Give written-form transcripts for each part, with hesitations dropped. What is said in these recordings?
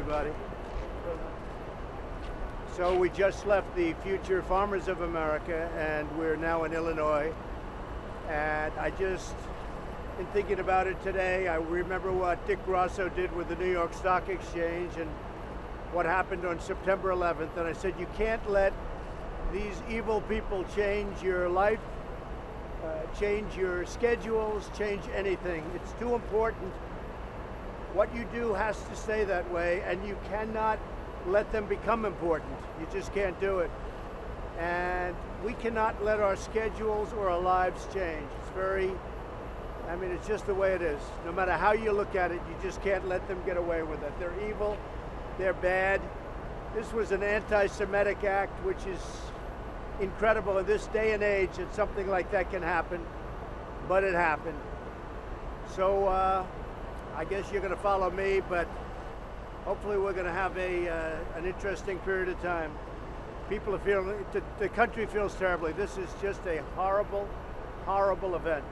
everybody. So we just left the Future Farmers of America, and we're now in Illinois. And in thinking about it today, I remember what Dick Grosso did with the New York Stock Exchange and what happened on September 11th. And I said, you can't let these evil people change your life, change your schedules, change anything. It's too important. What you do has to stay that way, and you cannot let them become important. You just can't do it. And we cannot let our schedules or our lives change. It's just the way it is. No matter how you look at it, you just can't let them get away with it. They're evil, they're bad. This was an anti-Semitic act, which is incredible in this day and age that something like that can happen, but it happened. So I guess you're going to follow me, but hopefully we're going to have an interesting period of time. People are feeling, the country feels terribly. This is just a horrible, horrible event.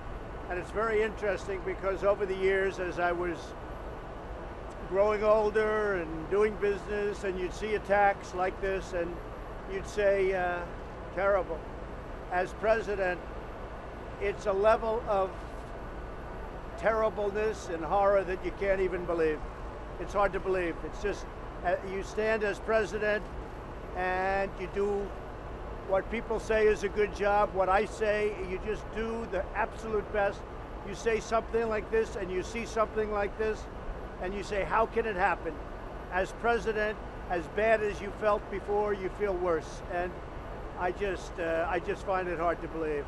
And it's very interesting because over the years, as I was growing older and doing business, and you'd see attacks like this, and you'd say, terrible. As president, it's a level of terribleness and horror that you can't even believe. It's hard to believe. It's just, you stand as president and you do what people say is a good job. What I say, you just do the absolute best. You say something like this and you see something like this and you say, how can it happen? As president, as bad as you felt before, you feel worse. And I just find it hard to believe.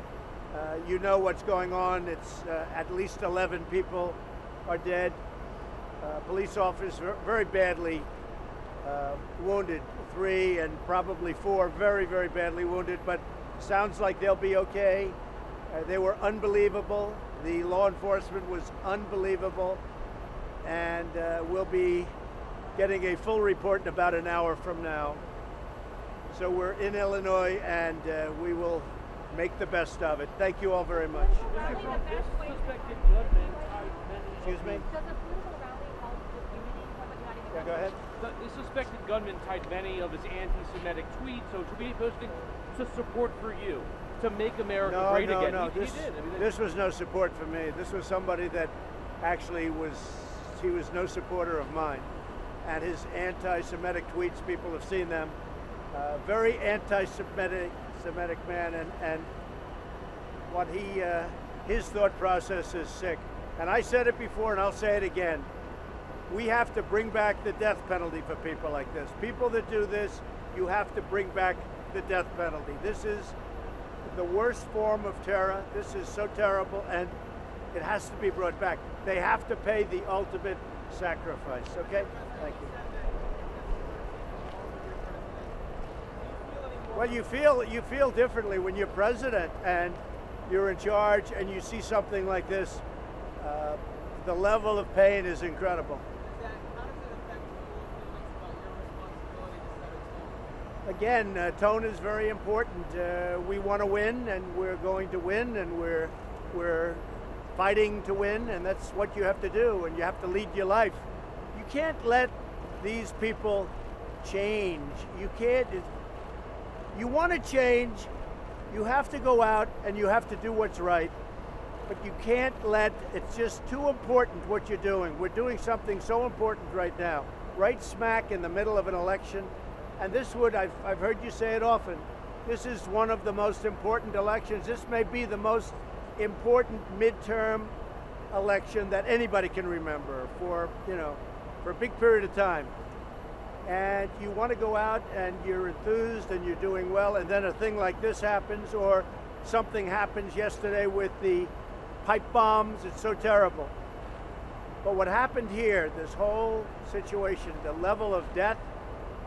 You know what's going on. It's at least 11 people are dead. Police officers very badly wounded, 3 and probably 4 very, very badly wounded, but sounds like they'll be okay. They were unbelievable. The law enforcement was unbelievable, and we'll be getting a full report in about an hour from now. So we're in Illinois, and we will make the best of it. Thank you all very much. Excuse me? Yeah, go ahead. The suspected gunman tied many of his anti-Semitic tweets, so to be posting to support for you, to make America great again. No, he did. This was no support for me. This was somebody that actually he was no supporter of mine. And his anti-Semitic tweets, people have seen them. Very anti-Semitic man, and what his thought process is sick. And I said it before, and I'll say it again. We have to bring back the death penalty for people like this. People that do this, you have to bring back the death penalty. This is the worst form of terror. This is so terrible, and it has to be brought back. They have to pay the ultimate sacrifice, okay? Thank you. Well, you feel differently when you're president and you're in charge and you see something like this. The level of pain is incredible. Again, tone is very important. We want to win, and we're going to win, and we're fighting to win, and that's what you have to do, and you have to lead your life. You can't let these people change. You can't. You want to change, you have to go out and you have to do what's right. But you can't it's just too important what you're doing. We're doing something so important right now, right smack in the middle of an election. And I've heard you say it often, this is one of the most important elections. This may be the most important midterm election that anybody can remember for a big period of time. And you want to go out and you're enthused and you're doing well, and then a thing like this happens, or something happens yesterday with the pipe bombs. It's so terrible. But what happened here, this whole situation, the level of death,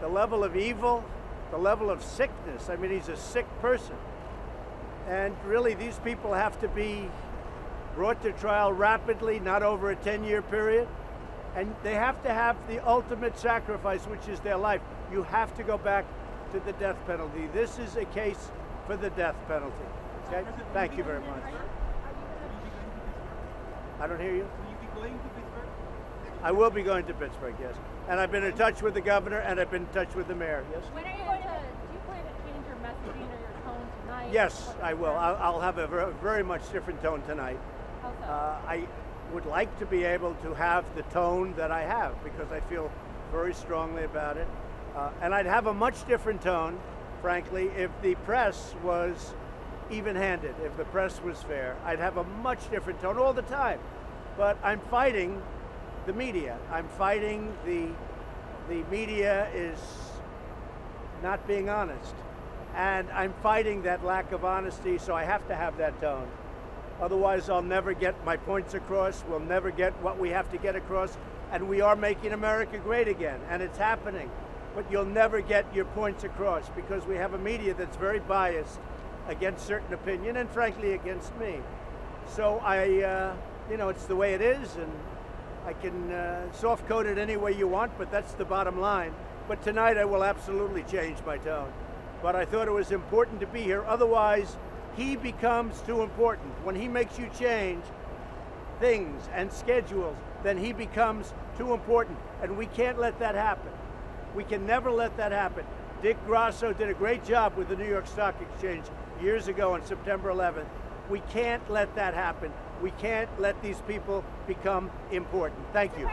the level of evil, the level of sickness. I mean, he's a sick person. And really, these people have to be brought to trial rapidly, not over a 10-year period. And they have to have the ultimate sacrifice, which is their life. You have to go back to the death penalty. This is a case for the death penalty. Okay? Thank you very much. I don't hear you. Will you be going to Pittsburgh? I will be going to Pittsburgh, yes. And I've been in touch with the governor, and I've been in touch with the mayor, yes. When are you going to? Do you plan to change your messaging or your tone tonight? Yes, I will. I'll have a very much different tone tonight. How so? I would like to be able to have the tone that I have because I feel very strongly about it. And I'd have a much different tone, frankly, if the press was even-handed, if the press was fair. I'd have a much different tone all the time. But I'm fighting the media. I'm fighting the media is not being honest. And I'm fighting that lack of honesty, so I have to have that tone. Otherwise, I'll never get my points across. We'll never get what we have to get across. And we are making America great again, and it's happening. But you'll never get your points across because we have a media that's very biased against certain opinion and frankly against me. So it's the way it is, and I can soft code it any way you want, but that's the bottom line. But tonight I will absolutely change my tone. But I thought it was important to be here. Otherwise, he becomes too important. When he makes you change things and schedules, then he becomes too important. And we can't let that happen. We can never let that happen. Dick Grasso did a great job with the New York Stock Exchange years ago on September 11th. We can't let that happen. We can't let these people become important. Thank you.